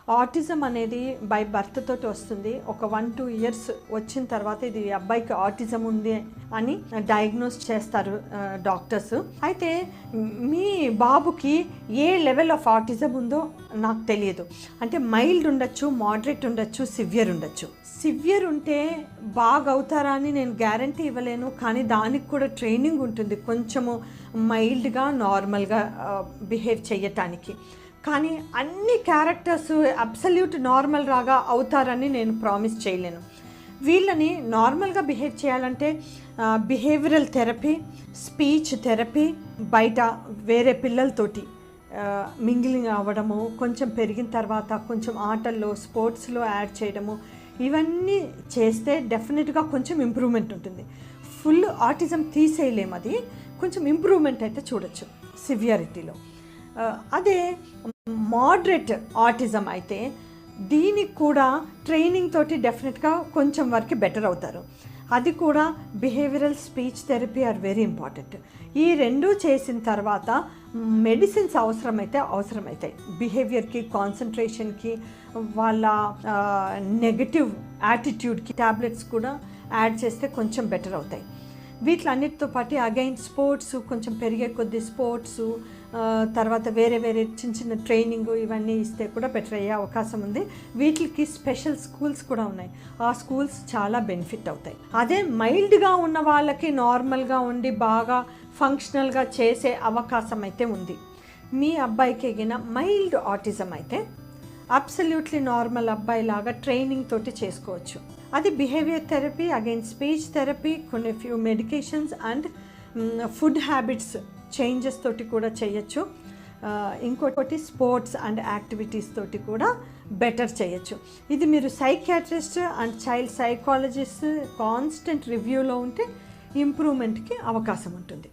Autism అనేది by birth తోటి వస్తుంది. ఒక 1-2 ఇయర్స్ వచ్చిన తర్వాత ఇది అబ్బాయికి ఆటిజం ఉంది అని డయాగ్నోస్ చేస్తారు డాక్టర్స్. అయితే మీ బాబుకి ఏ లెవెల్ ఆఫ్ ఆటిజం ఉందో నాకు తెలియదు. అంటే మైల్డ్ ఉండొచ్చు, మోడరేట్ ఉండొచ్చు, సివియర్ ఉండొచ్చు. సివియర్ ఉంటే బాగా అవుతారా అని నేను గ్యారంటీ ఇవ్వలేను, కానీ దానికి కూడా ట్రైనింగ్ ఉంటుంది కొంచెము మైల్డ్గా నార్మల్గా బిహేవ్ చేయటానికి. కానీ అన్ని క్యారెక్టర్స్ అబ్సల్యూట్ నార్మల్ రాగా అవుతారని నేను ప్రామిస్ చేయలేను. వీళ్ళని నార్మల్గా బిహేవ్ చేయాలంటే బిహేవియరల్ థెరపీ, స్పీచ్ థెరపీ, బయట వేరే పిల్లలతోటి మింగిలింగ్ అవ్వడము, కొంచెం పెరిగిన తర్వాత కొంచెం ఆటల్లో స్పోర్ట్స్లో యాడ్ చేయడము, ఇవన్నీ చేస్తే డెఫినెట్గా కొంచెం ఇంప్రూవ్మెంట్ ఉంటుంది. ఫుల్ ఆటిజం తీసేయలేము, అది కొంచెం ఇంప్రూవ్మెంట్ అయితే చూడొచ్చు సివియారిటీలో. అదే మోడరేట్ ఆటిజం అయితే దీనికి కూడా ట్రైనింగ్ తోటి డెఫినెట్గా కొంచెం వరకు బెటర్ అవుతారు. అది కూడా behavioural speech therapy are very important. ఈ రెండు చేసిన తర్వాత మెడిసిన్స్ అవసరమవుతాయి బిహేవియర్కి, కాన్సన్ట్రేషన్కి, వాళ్ళ నెగటివ్ యాటిట్యూడ్కి ట్యాబ్లెట్స్ కూడా యాడ్ చేస్తే కొంచెం బెటర్ అవుతాయి. వీటిలన్నిటితో పాటు అగైన్ స్పోర్ట్స్ కొంచెం పెరిగే కొద్దీ స్పోర్ట్స్, తర్వాత వేరే చిన్న చిన్న ట్రైనింగ్ ఇవన్నీ ఇస్తే కూడా బెటర్ అయ్యే అవకాశం ఉంది. వీటికి స్పెషల్ స్కూల్స్ కూడా ఉన్నాయి. ఆ స్కూల్స్ చాలా బెనిఫిట్ అవుతాయి. అదే మైల్డ్గా ఉన్న వాళ్ళకి నార్మల్గా ఉండి బాగా ఫంక్షనల్గా చేసే అవకాశం అయితే ఉంది. మీ అబ్బాయికి ఎగిన మైల్డ్ ఆటిజం అయితే అబ్సల్యూట్లీ నార్మల్ అబ్బాయి లాగా ట్రైనింగ్ తోటి చేసుకోవచ్చు. అది behaviour therapy, again speech therapy, కొన్ని few medications and food habits changes తోటి కూడా చేయొచ్చు. ఇంకోటి స్పోర్ట్స్ అండ్ యాక్టివిటీస్ తోటి కూడా బెటర్ చేయొచ్చు. ఇది మీరు psychiatrist and child psychologist constant రివ్యూలో ఉంటే ఇంప్రూవ్మెంట్కి అవకాశం ఉంటుంది.